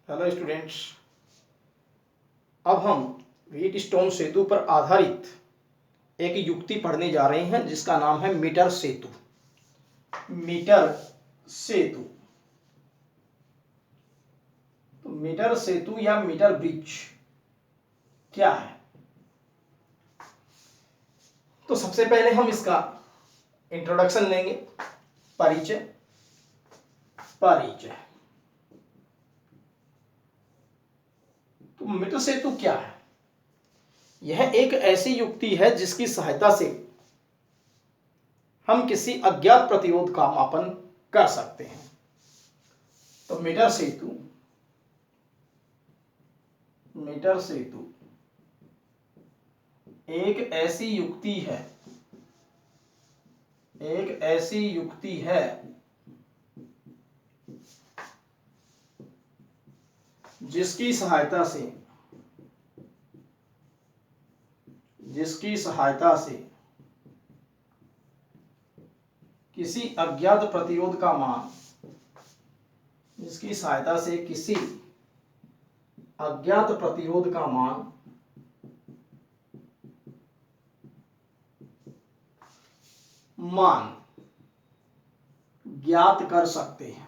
Hello students, अब हम Wheatstone सेतु पर आधारित एक युक्ति पढ़ने जा रहे हैं जिसका नाम है मीटर सेतु। मीटर सेतु तो मीटर सेतु या मीटर ब्रिज क्या है? तो सबसे पहले हम इसका इंट्रोडक्शन लेंगे, परिचय। तो मीटर सेतु क्या है? यह एक ऐसी युक्ति है जिसकी सहायता से हम किसी अज्ञात प्रतिरोध का मापन कर सकते हैं। तो मीटर सेतु एक ऐसी युक्ति है जिसकी सहायता से किसी अज्ञात प्रतिरोध का मान ज्ञात कर सकते हैं।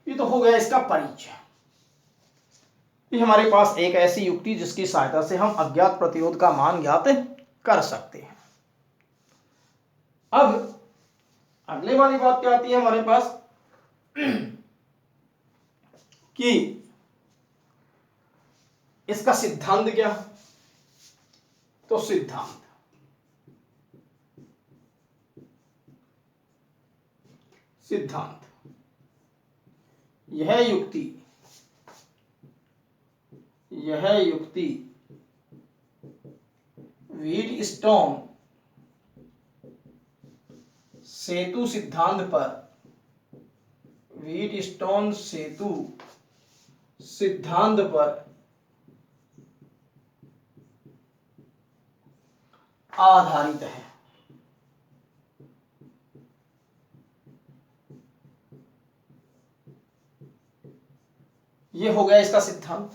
ये तो हो गया इसका परिचय। ये हमारे पास एक ऐसी युक्ति जिसकी सहायता से हम अज्ञात प्रतिरोध का मान ज्ञात कर सकते हैं। अब अगले वाली बात क्या आती है हमारे पास कि इसका सिद्धांत क्या है? तो सिद्धांत यह युक्ति व्हीटस्टोन सेतु सिद्धांत पर आधारित है। ये हो गया इसका सिद्धांत।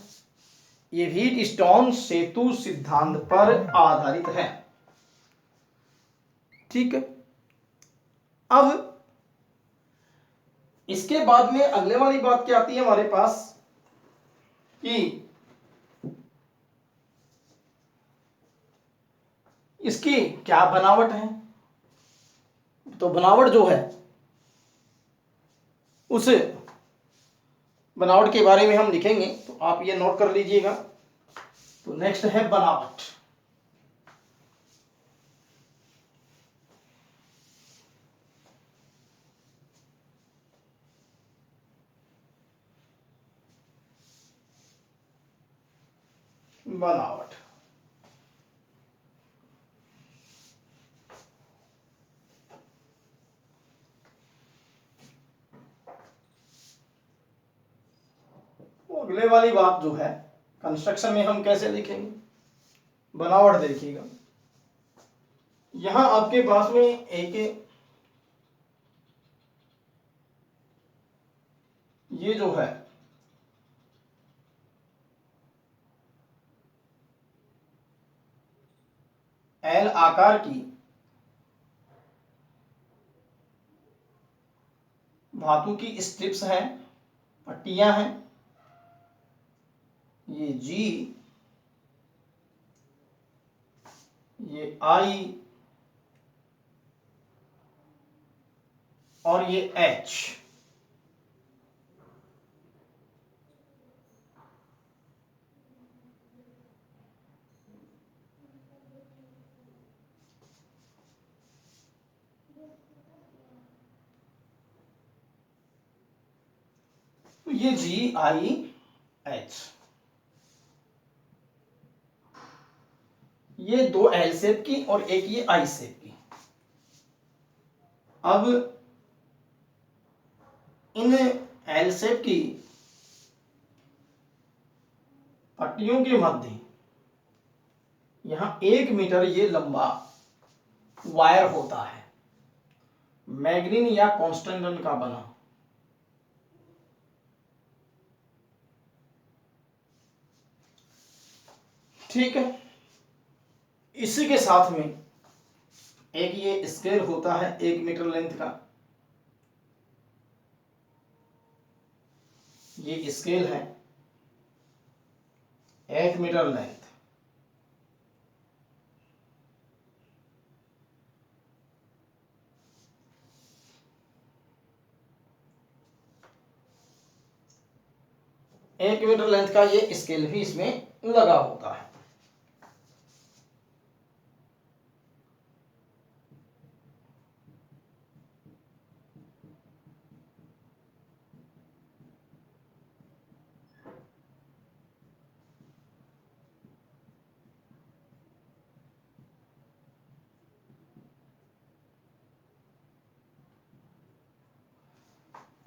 ये व्हीटस्टोन सेतु सिद्धांत पर आधारित है। ठीक है। अब इसके बाद में अगले वाली बात क्या आती है हमारे पास कि इसकी क्या बनावट है? तो बनावट जो है उस बनावट के बारे में हम लिखेंगे, तो आप ये नोट कर लीजिएगा। तो नेक्स्ट है बनावट। अगले वाली बात जो है कंस्ट्रक्शन में हम कैसे लिखेंगे बनावट, देखिएगा। यहां आपके पास में एक ये जो है एल आकार की धातु की स्ट्रिप्स हैं, पट्टियां हैं। ये जी, ये आई और ये एच। तो ये जी आई एच, ये दो एल शेप की और एक ये आई शेप की। अब इन एल शेप की पट्टियों के मध्य यहाँ 1 मीटर ये लंबा वायर होता है, मैग्नीन या कॉन्स्टेंटन का बना। ठीक है, इसी के साथ में एक ये स्केल होता है 1 मीटर लेंथ का, ये स्केल है 1 मीटर लेंथ। एक मीटर लेंथ का ये स्केल भी इसमें लगा होता है।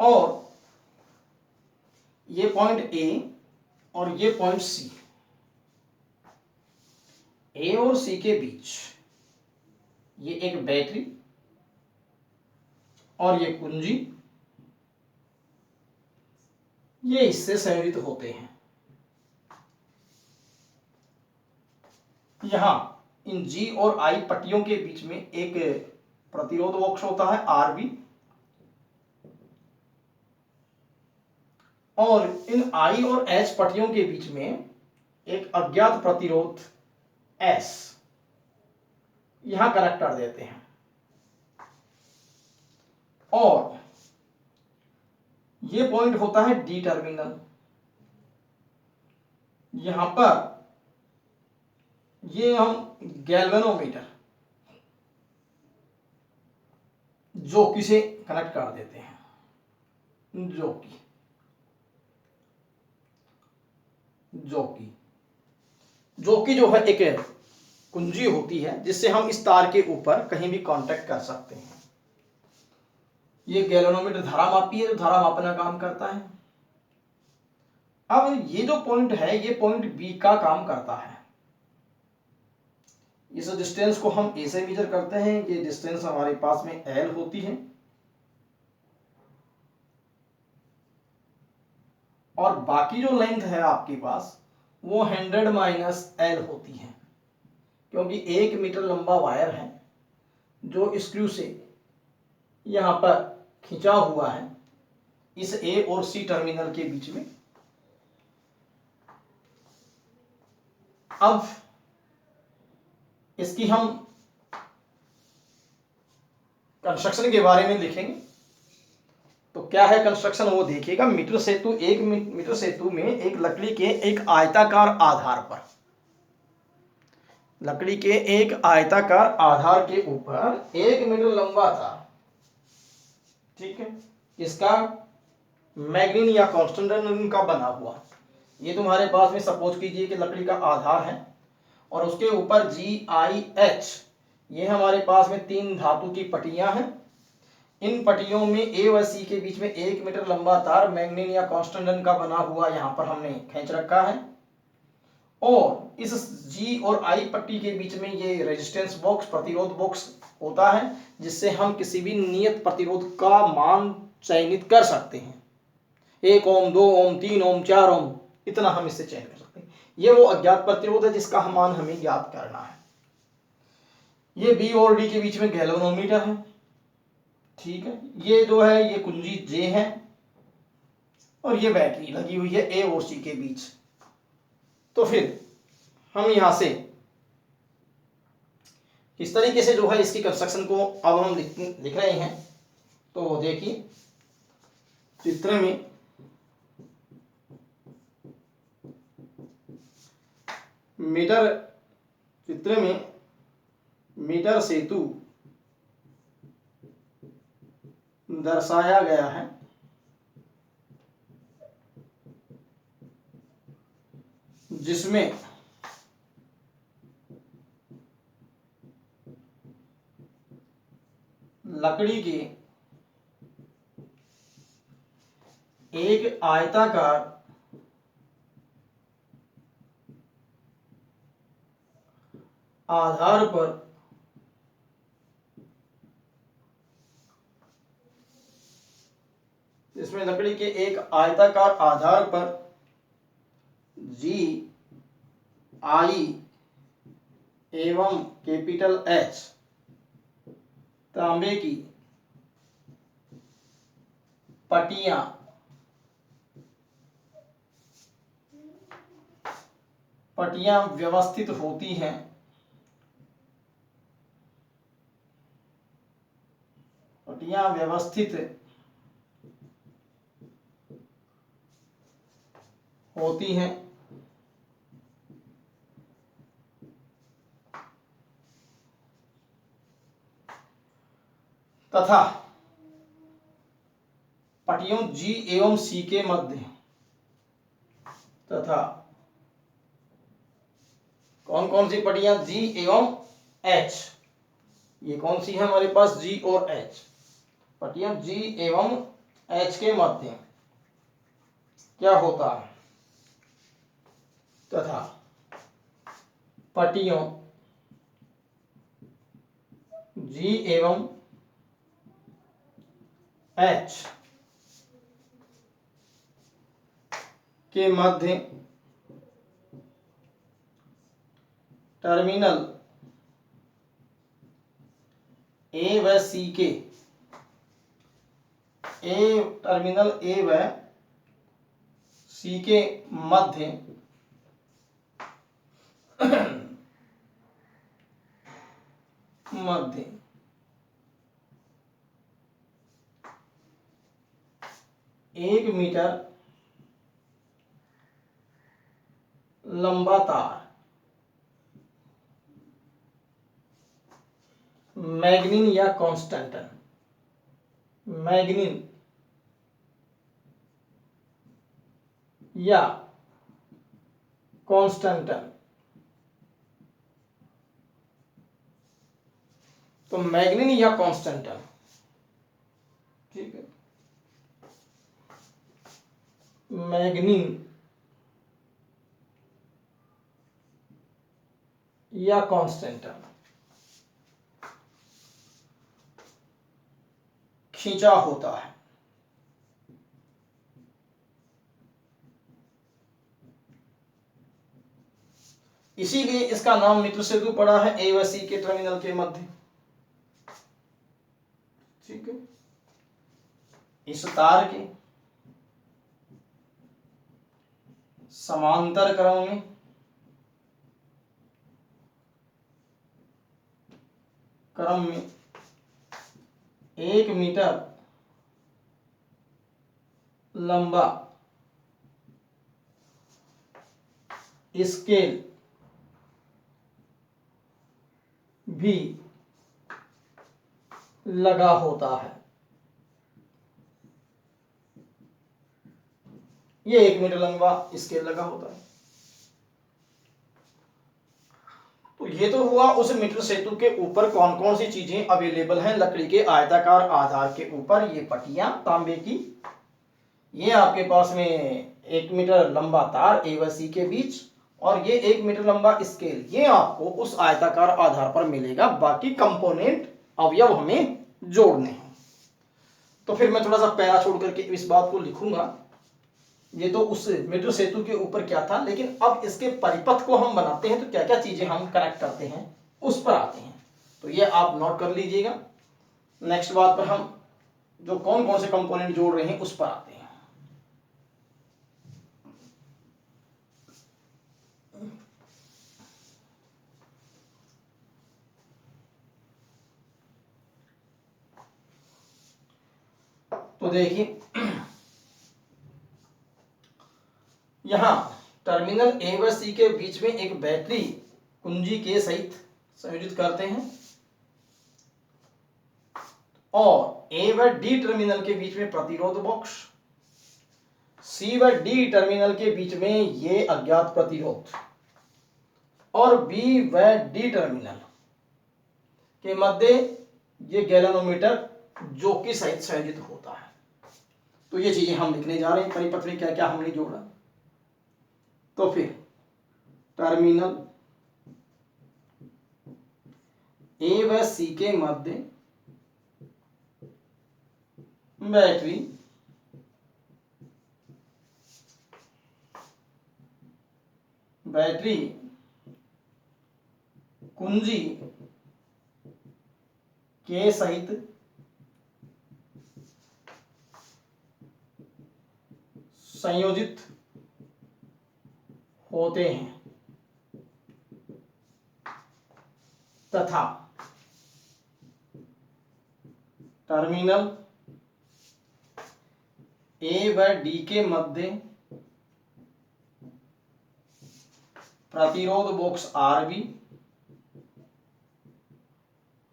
और ये पॉइंट ए और ये पॉइंट सी, ए और सी के बीच ये एक बैटरी और ये कुंजी, ये इससे संयोजित होते हैं। यहां इन जी और आई पट्टियों के बीच में एक प्रतिरोध बॉक्स होता है आरबी, और इन आई और एच पट्टियों के बीच में एक अज्ञात प्रतिरोध एस, यहां कनेक्ट कर देते हैं। और ये पॉइंट होता है डी टर्मिनल, यहां पर ये हम गैल्वेनोमीटर जोकी से कनेक्ट कर देते हैं। जोकी जो है एक कुंजी होती है जिससे हम इस तार के ऊपर कहीं भी कांटेक्ट कर सकते हैं। ये गैल्वेनोमीटर धारा मापी है, जो धारा मापना काम करता है। अब ये जो पॉइंट है ये पॉइंट बी का काम करता है। इस डिस्टेंस को हम ए से मेजर करते हैं, ये डिस्टेंस हमारे पास में एल होती है, और बाकी जो लेंथ है आपके पास वो 100 माइनस एल होती है, क्योंकि 1 मीटर लंबा वायर है जो स्क्रू से यहां पर खिंचा हुआ है इस ए और सी टर्मिनल के बीच में। अब इसकी हम कंस्ट्रक्शन के बारे में लिखेंगे, तो क्या है कंस्ट्रक्शन वो देखिएगा। मीटर सेतु, एक मीटर सेतु में एक लकड़ी के एक आयताकार आधार पर, लकड़ी के एक आयताकार आधार के ऊपर 1 मीटर लंबा था, ठीक है, इसका मैग्नीन या कॉन्स्टेंटन का बना हुआ। ये तुम्हारे पास में सपोज कीजिए कि लकड़ी का आधार है और उसके ऊपर जी आई एच, ये हमारे पास में 3 धातु की पट्टियां हैं। इन पट्टियों में ए व सी के बीच में 1 मीटर लंबा तार मैग्नीन या कॉन्स्टेंटन का बना हुआ यहां पर हमने खींच रखा है, और इस जी और आई पट्टी के बीच में ये रेजिस्टेंस बॉक्स, प्रतिरोध बॉक्स होता है, जिससे हम किसी भी नियत प्रतिरोध का मान चयनित कर सकते हैं। 1 ओम, 2 ओम, 3 ओम, 4 ओम, इतना हम इससे चयन कर सकते हैं। ये वो अज्ञात प्रतिरोध है जिसका मान हमें ज्ञात करना है। ये बी और डी के बीच में गैल्वेनोमीटर है, ठीक है, ये जो है ये कुंजी जे है, और ये बैटरी लगी हुई है ए और सी के बीच। तो फिर हम यहां से इस तरीके से जो है इसकी कंस्ट्रक्शन को अब हम लिख रहे हैं। तो देखिए चित्र में मीटर सेतु दर्शाया गया है, जिसमें लकड़ी के एक आयताकार आधार पर जिसमें लकड़ी के एक आयताकार आधार पर जी आई एवं कैपिटल एच तांबे की पट्टियां व्यवस्थित होती हैं। पट्टियां व्यवस्थित होती हैं तथा पट्टियों जी एवं सी के मध्य तथा कौन कौन सी पट्टियां जी एवं एच, ये कौन सी है हमारे पास जी और एच, पट्टियां जी एवं एच के मध्य क्या होता है तथा पट्टियों जी एवं एच के मध्य टर्मिनल ए व सी के टर्मिनल ए व सी के मध्य मध्य 1 मीटर लंबा तार मैग्नीन या कॉन्स्टेंटन, मैग्नीन या कॉन्स्टेंटन, तो मैग्नीन या कॉन्स्टेंटन, ठीक है, मैग्नीन या कॉन्स्टेंटन खींचा होता है। इसीलिए इसका नाम मित्र सेतु पड़ा है ए व सी के टर्मिनल के मध्य, ठीक है। इस तार के समांतर क्रम में 1 मीटर लंबा स्केल भी लगा होता है। ये 1 मीटर लंबा स्केल लगा होता है। तो ये तो हुआ उस मीटर सेतु के ऊपर कौन कौन सी चीजें अवेलेबल हैं लकड़ी के आयताकार आधार के ऊपर। ये पट्टियां तांबे की, ये आपके पास में 1 मीटर लंबा तार ए व सी के बीच, और ये 1 मीटर लंबा स्केल, ये आपको उस आयताकार आधार पर मिलेगा। बाकी कंपोनेंट अवयव हमें जोड़ने हैं। तो फिर मैं थोड़ा सा पैरा छोड़ करके इस बात को लिखूंगा। ये तो उस मीटर सेतु के ऊपर क्या था, लेकिन अब इसके परिपथ को हम बनाते हैं तो क्या क्या चीजें हम कनेक्ट करते हैं उस पर आते हैं। तो ये आप नोट कर लीजिएगा। नेक्स्ट बात पर हम जो कौन कौन से कंपोनेंट जोड़ रहे हैं उस पर आते हैं। तो देखिए यहां टर्मिनल ए व सी के बीच में एक बैटरी कुंजी के सहित संयोजित करते हैं, और ए व डी टर्मिनल के बीच में प्रतिरोध बॉक्स, सी व डी टर्मिनल के बीच में ये अज्ञात प्रतिरोध, और बी व डी टर्मिनल के मध्य ये गैल्वेनोमीटर जो कि सहित संयोजित होता है। तो ये चीजें हम लिखने जा रहे हैं। परिपथ में क्या क्या हमने जोड़ा। तो फिर टर्मिनल ए व सी के मध्य बैटरी बैटरी कुंजी के सहित संयोजित होते हैं तथा टर्मिनल ए व डी के मध्य प्रतिरोध बॉक्स आरबी,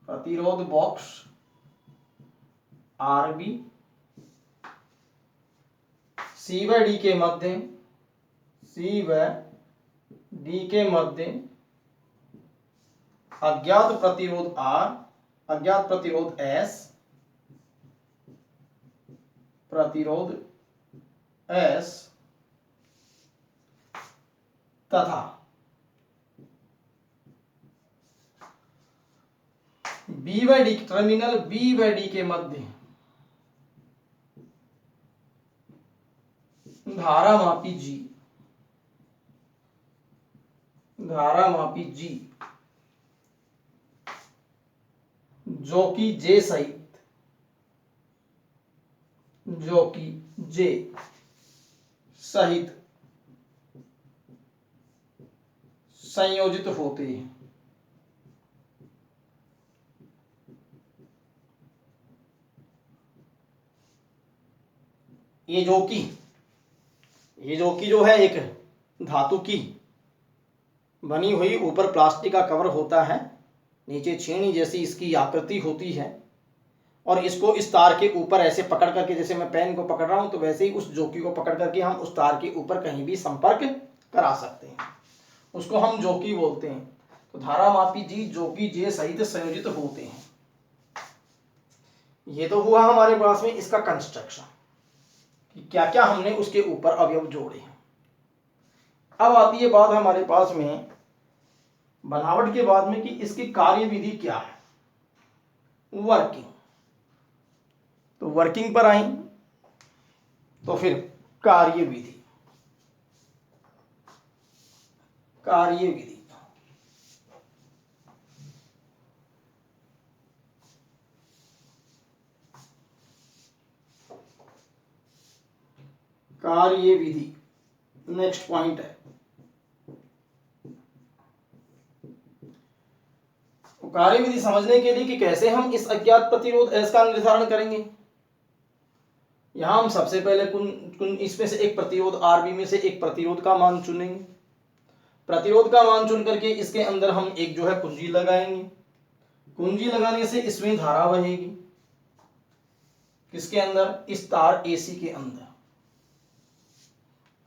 प्रतिरोध बॉक्स आरबी सी व डी के मध्य, सी व डी के मध्य अज्ञात प्रतिरोध आर, अज्ञात प्रतिरोध एस, प्रतिरोध एस तथा बी व डी, टर्मिनल बी व डी के मध्य धारा मापी जी, धारा मापी जी जो कि जे सहित, जो कि जे सहित संयोजित होते हैं। ये जो कि जो है एक धातु की बनी हुई, ऊपर प्लास्टिक का कवर होता है, नीचे छेनी जैसी इसकी आकृति होती है, और इसको इस तार के ऊपर ऐसे पकड़ करके, जैसे मैं पेन को पकड़ रहा हूं तो वैसे ही उस जोकी को पकड़ करके हम उस तार के ऊपर कहीं भी संपर्क करा सकते हैं, उसको हम जोकी बोलते हैं। तो धारा मापी जी जोकी जे सहित संयोजित होते हैं। ये तो हुआ हमारे पास में इसका कंस्ट्रक्शन कि क्या क्या हमने उसके ऊपर अवयव जोड़े हैं। अब आती है बात हमारे पास में बनावट के बाद में कि इसकी कार्यविधि क्या है, वर्किंग। तो वर्किंग पर आई तो फिर कार्यविधि, कार्यविधि कार्यविधि नेक्स्ट पॉइंट है। तो कार्यविधि समझने के लिए कि कैसे हम इस अज्ञात प्रतिरोध एस का निर्धारण करेंगे, यहां हम सबसे पहले इसमें से एक प्रतिरोध आरबी में से एक प्रतिरोध का मान चुनेंगे। प्रतिरोध का मान चुन करके इसके अंदर हम एक जो है कुंजी लगाएंगे। कुंजी लगाने से इसमें धारा बहेगी, किसके अंदर, इस तार एसी के अंदर।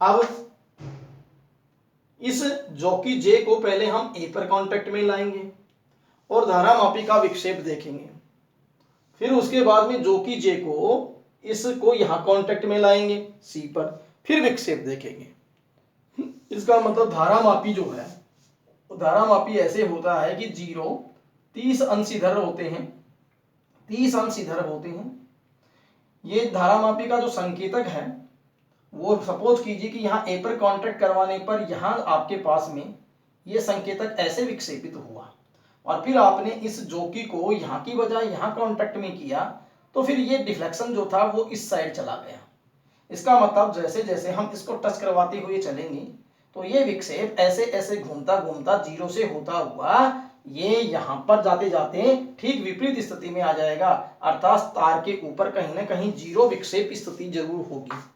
अब इस जोकी जे को पहले हम ए पर कांटेक्ट में लाएंगे और धारा मापी का विक्षेप देखेंगे। फिर उसके बाद में जोकी जे को इसको यहां कांटेक्ट में लाएंगे सी पर, फिर विक्षेप देखेंगे। इसका मतलब धारा मापी जो है, धारा मापी ऐसे होता है कि 30 अंश इधर होते हैं, 30 अंश इधर होते हैं। ये धारा मापी का जो संकेतक है वो सपोज कीजिए कि यहाँ ए पर कांटेक्ट करवाने पर यहाँ आपके पास में ये संकेतक ऐसे विक्षेपित हुआ, और फिर आपने इस जोकी को यहाँ की बजाय यहाँ कांटेक्ट में किया, तो फिर ये डिफ्लेक्शन जो था वो इस साइड चला गया। इसका मतलब जैसे जैसे हम इसको टच करवाते हुए चलेंगे तो ये विक्षेप ऐसे ऐसे घूमता घूमता 0 से होता हुआ ये यहाँ पर जाते जाते ठीक विपरीत स्थिति में आ जाएगा, अर्थात तार के ऊपर कहीं ना कहीं 0 विक्षेप स्थिति जरूर होगी।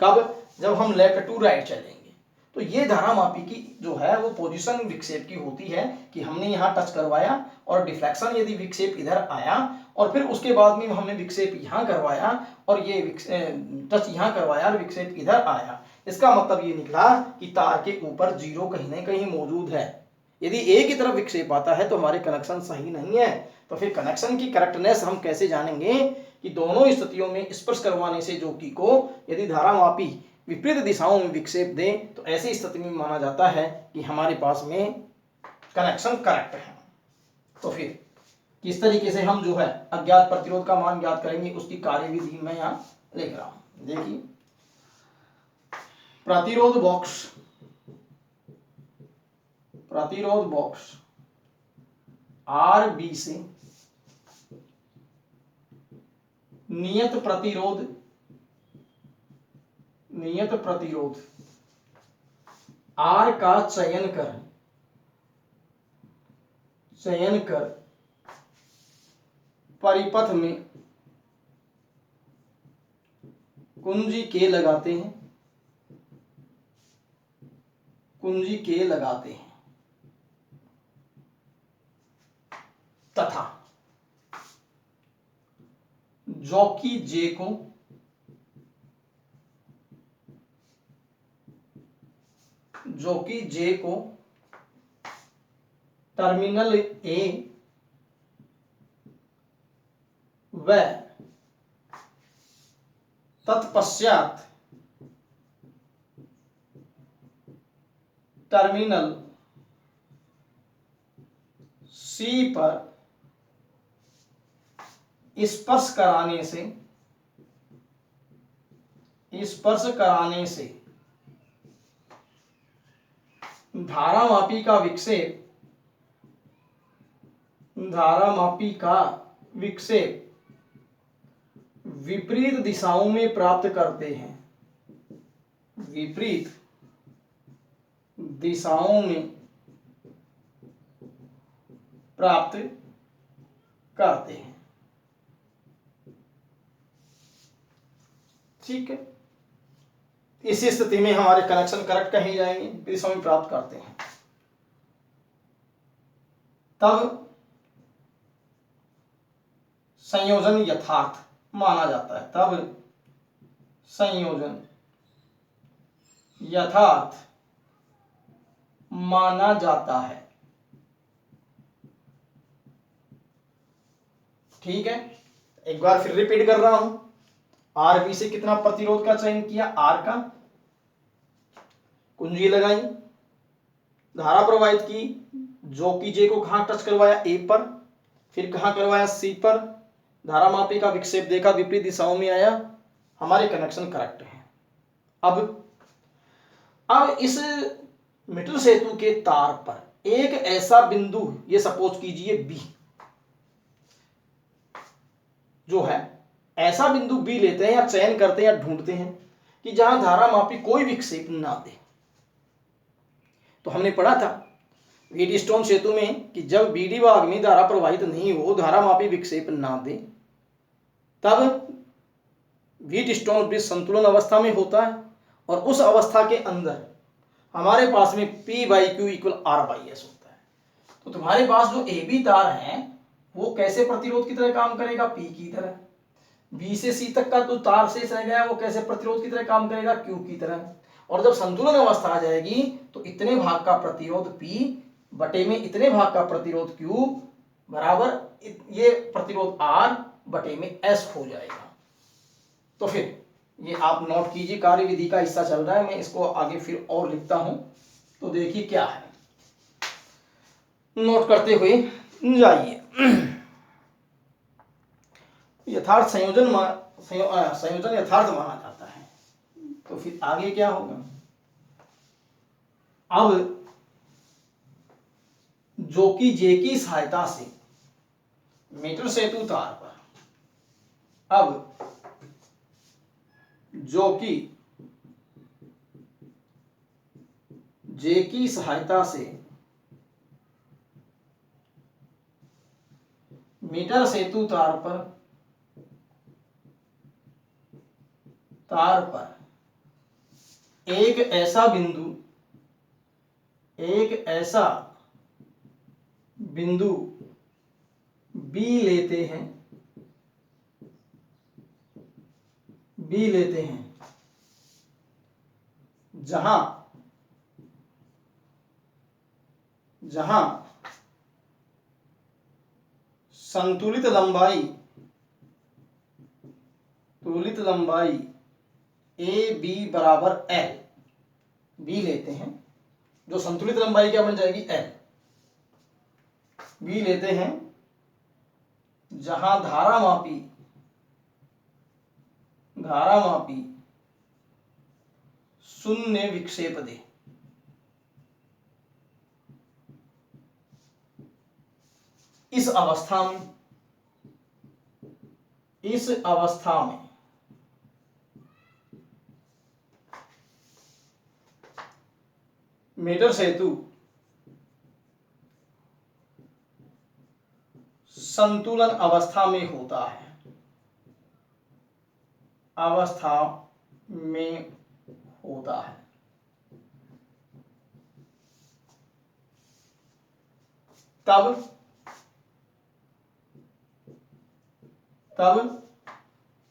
कब, जब हम लेफ्ट टू राइट चलेंगे। तो ये धारा मापी की जो है वो पोजीशन विक्षेप की होती है कि हमने यहाँ टच करवाया और डिफ्लेक्शन यदि विक्षेप इधर आया और फिर उसके बाद में हमने विक्षेप यहाँ करवाया और ये टच यहाँ करवाया और विक्षेप इधर आया, इसका मतलब ये निकला कि तार के ऊपर 0 कहीं ना कहीं मौजूद है। यदि एक ही तरफ विक्षेप आता है तो हमारे कनेक्शन सही नहीं है। तो फिर कनेक्शन की करेक्टनेस हम कैसे जानेंगे कि दोनों स्थितियों में स्पर्श करवाने से जोकी को यदि धारा मापी विपरीत दिशाओं में विक्षेप दें तो ऐसी स्थिति में माना जाता है कि हमारे पास में कनेक्शन करेक्ट है। तो फिर किस तरीके से हम जो है अज्ञात प्रतिरोध का मान ज्ञात करेंगे उसकी कार्यविधि मैं यहाँ लिख रहा हूं। देखिए, प्रतिरोध बॉक्स प्रतिरोध बॉक्स आर बी से नियत प्रतिरोध आर का चयन कर परिपथ में कुंजी के लगाते हैं तथा जॉकी जे को टर्मिनल ए व तत्पश्चात टर्मिनल सी पर स्पर्श कराने से धारामापी का विक्षेप विपरीत दिशाओं में प्राप्त करते हैं। विपरीत दिशाओं में प्राप्त करते हैं। ठीक है, इस स्थिति में हमारे कनेक्शन करेक्ट कहे जाएंगे, दिशाओं में प्राप्त करते हैं। तब संयोजन यथार्थ माना जाता है। तब संयोजन यथार्थ माना जाता है। ठीक है, एक बार फिर रिपीट कर रहा हूं। आर बी से कितना प्रतिरोध का चयन किया, आर का, कुंजी लगाई, धारा प्रवाहित की, जो कि जे को कहां टच करवाया, ए पर, फिर कहां करवाया, सी पर, धारामापी का विक्षेप देखा, विपरीत दिशाओं में आया, हमारे कनेक्शन करेक्ट है। अब इस मीटर सेतु के तार पर एक ऐसा बिंदु, ये सपोज कीजिए बी जो है, ऐसा बिंदु बी लेते हैं या चयन करते हैं या ढूंढते हैं कि जहां धारामापी कोई विक्षेप ना दे। तो हमने पढ़ा था व्हीटस्टोन सेतु में कि जब बीडी भाग में धारा प्रवाहित नहीं हो, धारामापी विक्षेप ना दे, तब व्हीटस्टोन ब्रिज संतुलन अवस्था में होता है और उस अवस्था के अंदर हमारे पास में P by Q equal R by S होता है। तो तुम्हारे पास जो AB तार है वो कैसे प्रतिरोध की तरह काम करेगा, P की तरह। B से C तक का जो तार शेष रह गया वो कैसे प्रतिरोध की तरह काम करेगा, Q की तरह। और जब संतुलन अवस्था आ जाएगी तो इतने भाग का प्रतिरोध P बटे में इतने भाग का प्रतिरोध Q बराबर ये प्रतिरोध R बटे में S हो जाएगा। तो फिर ये आप नोट कीजिए, कार्य विधि का हिस्सा चल रहा है, मैं इसको आगे फिर और लिखता हूं। तो देखिए क्या है, नोट करते हुए जाइए। यथार्थ संयोजन यथार्थ माना जाता है। तो फिर आगे क्या होगा, अब जो कि जे की सहायता से मीटर सेतु तार पर, अब जो कि जे की सहायता से मीटर सेतु तार पर एक ऐसा बिंदु B लेते हैं जहां संतुलित लंबाई AB बराबर L, B लेते हैं, जो संतुलित लंबाई क्या बन जाएगी, L, B लेते हैं जहां धारामापी शून्य विक्षेप दे। इस अवस्था में मीटर सेतु संतुलन अवस्था में होता है, तब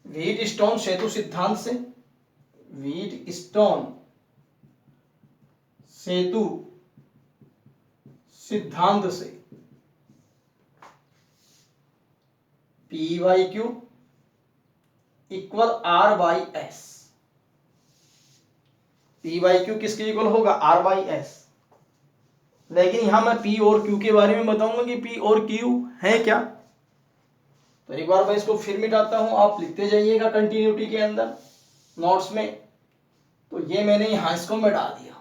व्हीटस्टोन सेतु सिद्धांत से P/Q इक्वल R/S। P/Q किसके इक्वल होगा? R/S। लेकिन यहां मैं P और Q के बारे में बताऊंगा कि P और Q है क्या। तो एक बार मैं इसको फिर मिटाता हूं, आप लिखते जाइएगा कंटिन्यूटी के अंदर नोट्स में। तो ये मैंने यहां इसको मिटा दिया,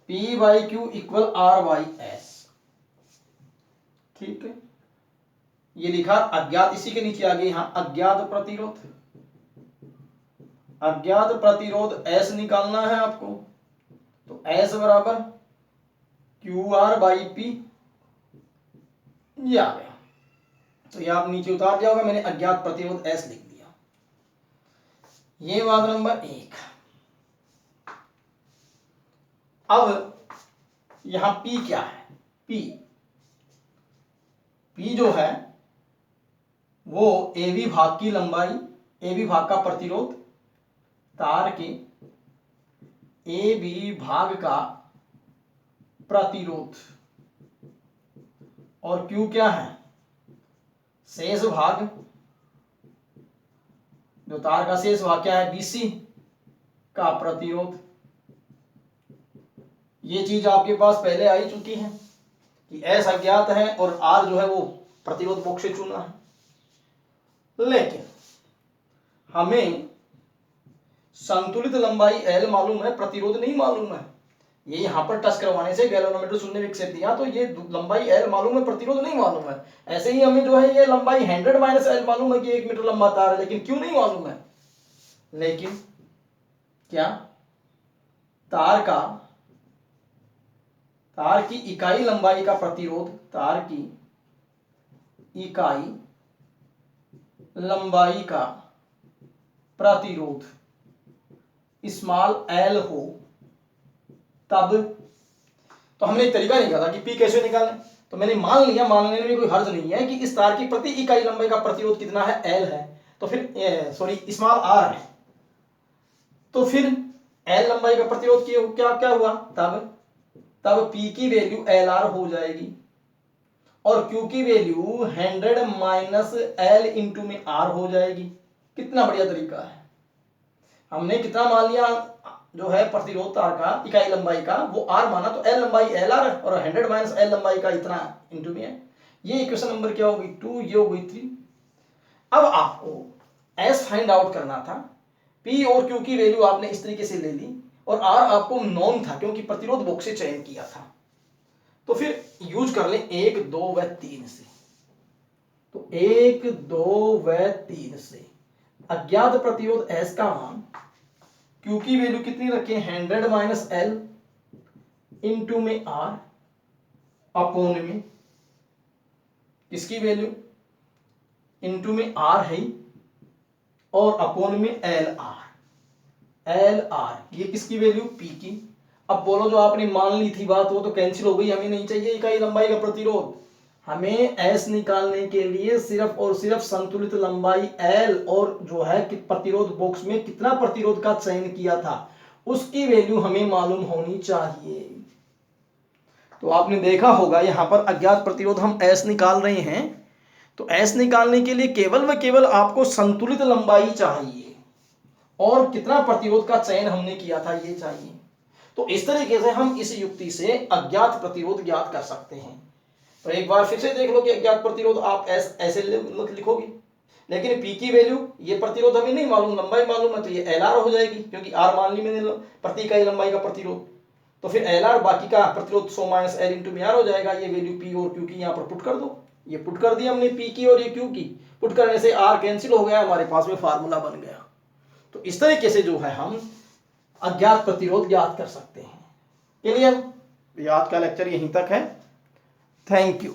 P/Q इक्वल R/S। ठीक है, ये लिखा अज्ञात, इसी के नीचे आगे यहां अज्ञात प्रतिरोध S निकालना है आपको। तो S बराबर QR/P, ये आ गया। तो ये आप नीचे उतार दिया होगा, मैंने अज्ञात प्रतिरोध S लिख दिया। ये बात नंबर 1। अब यहां P क्या है? P जो है वो AB भाग की लंबाई, AB भाग का प्रतिरोध, तार के AB भाग का प्रतिरोध, और Q क्या है? शेष भाग, जो तार का शेष भाग क्या है? BC का प्रतिरोध। ये चीज आपके पास पहले आई चुकी है कि S अज्ञात है और R जो है वो प्रतिरोध बॉक्स से चुना है। लेकिन हमें संतुलित लंबाई L मालूम है, प्रतिरोध नहीं मालूम है। ये यहां पर टच करवाने से गैल्वेनोमीटर शून्य विकसित दिया, तो ये लंबाई L मालूम है, प्रतिरोध नहीं मालूम है। ऐसे ही हमें जो है ये लंबाई 100 - L मालूम है कि 1 मीटर लंबा तार है, लेकिन क्यों नहीं मालूम है? लेकिन क्या तार की इकाई लंबाई का प्रतिरोध, तार की इकाई लंबाई का प्रतिरोध स्मॉल l हो तब। तो हमने एक तरीका निकाला कि P कैसे निकालें। तो मैंने मान लिया, मानने में कोई हर्ज नहीं है कि इस तार की प्रति इकाई लंबाई का प्रतिरोध कितना है? L है। तो फिर स्मॉल r है, तो फिर L लंबाई का प्रतिरोध क्या हुआ? तब P की वैल्यू LR हो जाएगी और Q की वैल्यू 100 - L इंटू में R हो जाएगी। कितना बढ़िया तरीका है। हमने कितना मान लिया जो है प्रतिरोध तार का इकाई लंबाई का, वो R माना, तो L लंबाई LR और 100 - L लंबाई का इतना इंटू में है। ये इक्वेशन नंबर क्या होगी? 2, ये होगी 3। अब आपको S फाइंड आउट करना था। P और Q की वैल्यू आपने इस तरीके से ले ली और R आपको नॉन था क्योंकि प्रतिरोध बॉक्स से चयन किया था। तो फिर यूज कर लें 1, 2 व 3 से। तो 1, 2 व 3 से अज्ञात प्रतिरोध S का मान, Q की वैल्यू कितनी रखें? 100 - L इंटू में R अपोन में किसकी वैल्यू? इंटू में R है और अपोन में LR। ये किसकी वैल्यू? P की। अब बोलो जो आपने मान ली थी बात वो तो कैंसिल हो गई, हमें नहीं चाहिए इकाई लंबाई का प्रतिरोध। हमें S निकालने के लिए सिर्फ और सिर्फ संतुलित लंबाई L और जो है कि प्रतिरोध बॉक्स में कितना प्रतिरोध का चयन किया था उसकी वैल्यू हमें मालूम होनी चाहिए। तो आपने देखा होगा यहां पर अज्ञात प्रतिरोध हम S निकाल रहे हैं, तो S निकालने के लिए केवल व केवल आपको संतुलित लंबाई चाहिए और कितना प्रतिरोध का चयन हमने किया था ये चाहिए। तो इस तरीके से हम इस युक्ति से अज्ञात प्रतिरोध ज्ञात कर सकते हैं। तो एक बार फिर से देख लो कि अज्ञात प्रतिरोध आप ऐसे लिखोगे, लेकिन P की वैल्यू, ये प्रतिरोध हमें नहीं मालूम, लंबाई मालूम है, तो ये LR हो जाएगी क्योंकि R मान ली मैंने प्रति इकाई लंबाई का प्रतिरोध। तो फिर एल आर बाकी का प्रतिरोध 100 माइनस एल इंटू आर हो जाएगा। ये वैल्यू पी और क्यू की यहाँ पर पुट कर दो। ये पुट कर दिया हमने पी की और ये क्यू की। पुट करने से आर कैंसिल हो गया, हमारे पास में फार्मूला बन गया। तो इस तरीके से जो है हम अज्ञात प्रतिरोध ज्ञात कर सकते हैं। क्लियर? आज का लेक्चर यहीं तक है। Thank you.